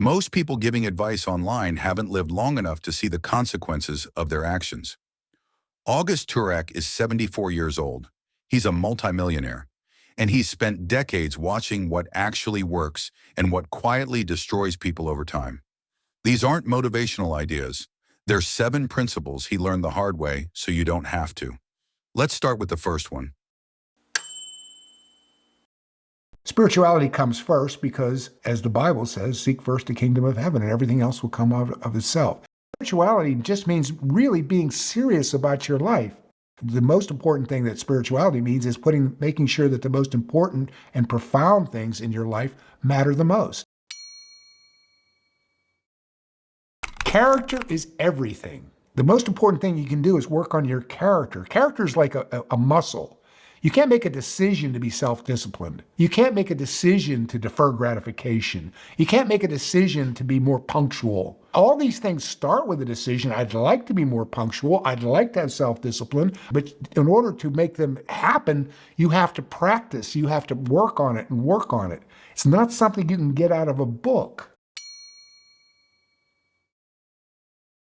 Most people giving advice online haven't lived long enough to see the consequences of their actions. August Turak is 74 years old. He's a multimillionaire, and he's spent decades watching what actually works and what quietly destroys people over time. These aren't motivational ideas. They're 7 principles he learned the hard way so you don't have to. Let's start with the first one. Spirituality comes first because, as the Bible says, seek first the kingdom of heaven and everything else will come out of itself. Spirituality just means really being serious about your life. The most important thing that spirituality means is making sure that the most important and profound things in your life matter the most. Character is everything. The most important thing you can do is work on your character. Character is like a muscle. You can't make a decision to be self-disciplined. You can't make a decision to defer gratification. You can't make a decision to be more punctual. All these things start with a decision. I'd like to be more punctual. I'd like to have self-discipline. But in order to make them happen, you have to practice. You have to work on it and work on it. It's not something you can get out of a book.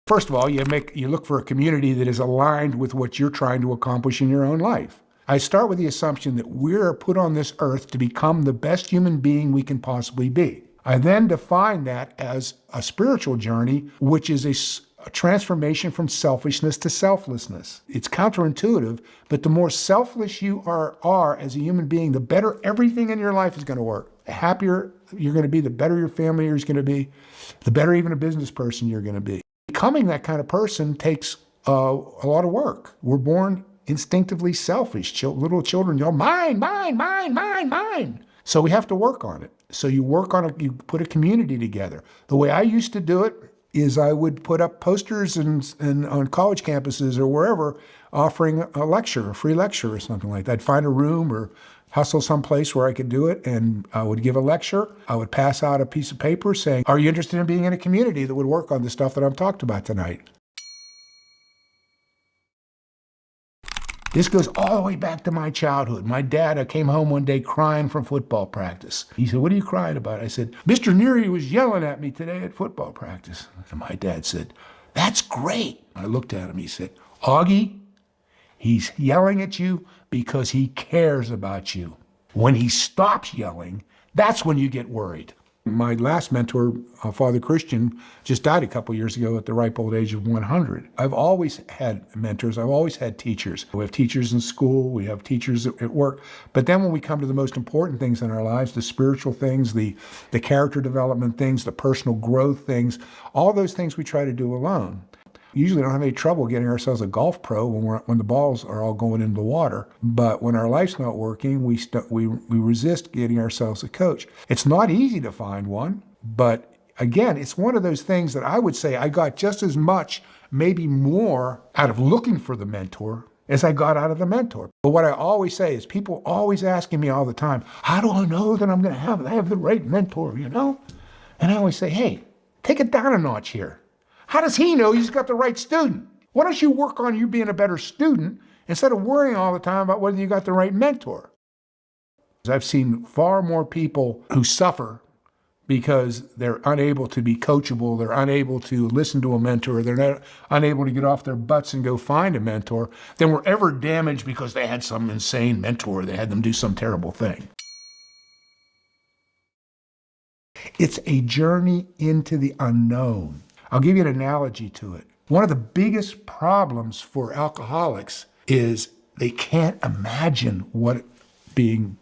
First of all, you look for a community that is aligned with what you're trying to accomplish in your own life. I start with the assumption that we're put on this earth to become the best human being we can possibly be. I then define that as a spiritual journey, which is a transformation from selfishness to selflessness. It's counterintuitive, but the more selfless you are as a human being, the better everything in your life is going to work. The happier you're going to be, the better your family is going to be, the better even a business person you're going to be. Becoming that kind of person takes a lot of work. We're born instinctively selfish. Little children go, mine, mine, mine, mine, mine. So we have to work on it. So you work on it, you put a community together. The way I used to do it is I would put up posters and on college campuses or wherever offering a lecture, a free lecture or something like that. I'd find a room or hustle someplace where I could do it, and I would give a lecture. I would pass out a piece of paper saying, are you interested in being in a community that would work on the stuff that I've talked about tonight? This goes all the way back to my childhood. My dad, I came home one day crying from football practice. He said, what are you crying about? I said, Mr. Neary was yelling at me today at football practice. And my dad said, that's great. I looked at him, he said, Augie, he's yelling at you because he cares about you. When he stops yelling, that's when you get worried. My last mentor, Father Christian, just died a couple years ago at the ripe old age of 100. I've always had mentors. I've always had teachers. We have teachers in school. We have teachers at work. But then when we come to the most important things in our lives, the spiritual things, the character development things, the personal growth things, all those things we try to do alone. Usually don't have any trouble getting ourselves a golf pro when the balls are all going into the water. But when our life's not working, we resist getting ourselves a coach. It's not easy to find one, but again, it's one of those things that I would say I got just as much, maybe more, out of looking for the mentor as I got out of the mentor. But what I always say is people always asking me all the time, how do I know that I'm going to have the right mentor, you know? And I always say, hey, take it down a notch here. How does he know he's got the right student? Why don't you work on you being a better student instead of worrying all the time about whether you got the right mentor? I've seen far more people who suffer because they're unable to be coachable, they're unable to listen to a mentor, they're unable to get off their butts and go find a mentor, than were ever damaged because they had some insane mentor that had them do some terrible thing. It's a journey into the unknown. I'll give you an analogy to it. One of the biggest problems for alcoholics is they can't imagine what being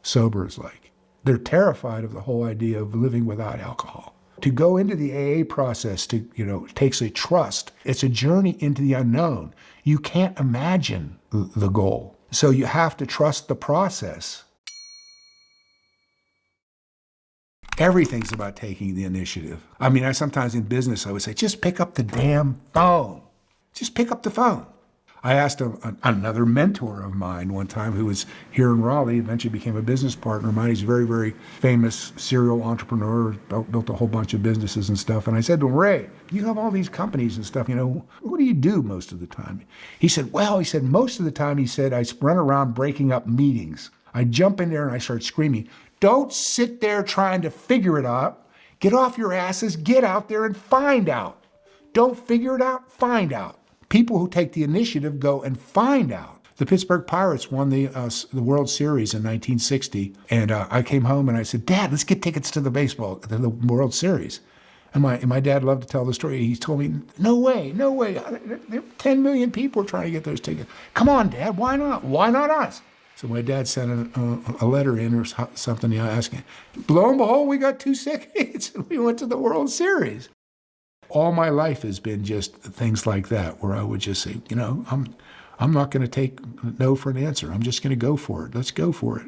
sober is like. They're terrified of the whole idea of living without alcohol. To go into the AA process, takes a trust. It's a journey into the unknown. You can't imagine the goal. So you have to trust the process. Everything's about taking the initiative. I mean, I sometimes in business, I would say, just pick up the damn phone. Just pick up the phone. I asked another mentor of mine one time who was here in Raleigh, eventually became a business partner of mine. He's a very, very famous serial entrepreneur, built a whole bunch of businesses and stuff. And I said to him, Ray, you have all these companies and stuff, what do you do most of the time? He said, most of the time, I run around breaking up meetings. I jump in there and I start screaming, don't sit there trying to figure it out. Get off your asses, get out there and find out. Don't figure it out, find out. People who take the initiative go and find out. The Pittsburgh Pirates won the World Series in 1960, and I came home and I said, Dad, let's get tickets to the World Series. And my dad loved to tell the story. He told me, no way. There 10 million people trying to get those tickets. Come on, Dad, why not? Why not us? So my dad sent a letter in or something asking. Lo and behold, we got 2 tickets and we went to the World Series. All my life has been just things like that, where I would just say, I'm not going to take no for an answer. I'm just going to go for it. Let's go for it,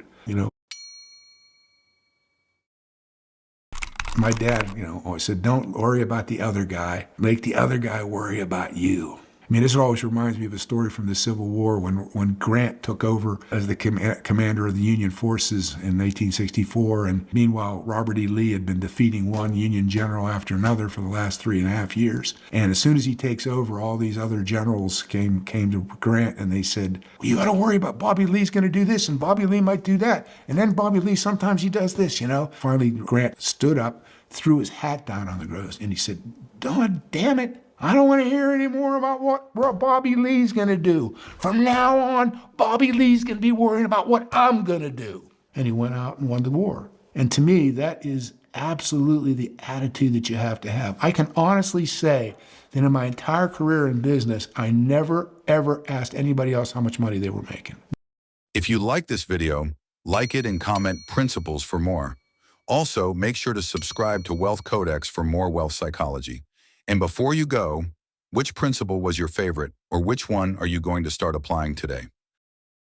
My dad, always said, don't worry about the other guy. Make the other guy worry about you. I mean, this always reminds me of a story from the Civil War when Grant took over as the commander of the Union forces in 1864. And meanwhile, Robert E. Lee had been defeating one Union general after another for the last 3.5 years. And as soon as he takes over, all these other generals came to Grant and they said, well, you got to worry about Bobby Lee's going to do this and Bobby Lee might do that. And then Bobby Lee, sometimes he does this, Finally, Grant stood up, threw his hat down on the ground, and he said, God damn it. I don't want to hear any more about what Bobby Lee's going to do. From now on, Bobby Lee's going to be worrying about what I'm going to do. And he went out and won the war. And to me, that is absolutely the attitude that you have to have. I can honestly say that in my entire career in business, I never, ever asked anybody else how much money they were making. If you like this video, like it and comment principles for more. Also, make sure to subscribe to Wealth Codex for more wealth psychology. And before you go, which principle was your favorite, or which one are you going to start applying today?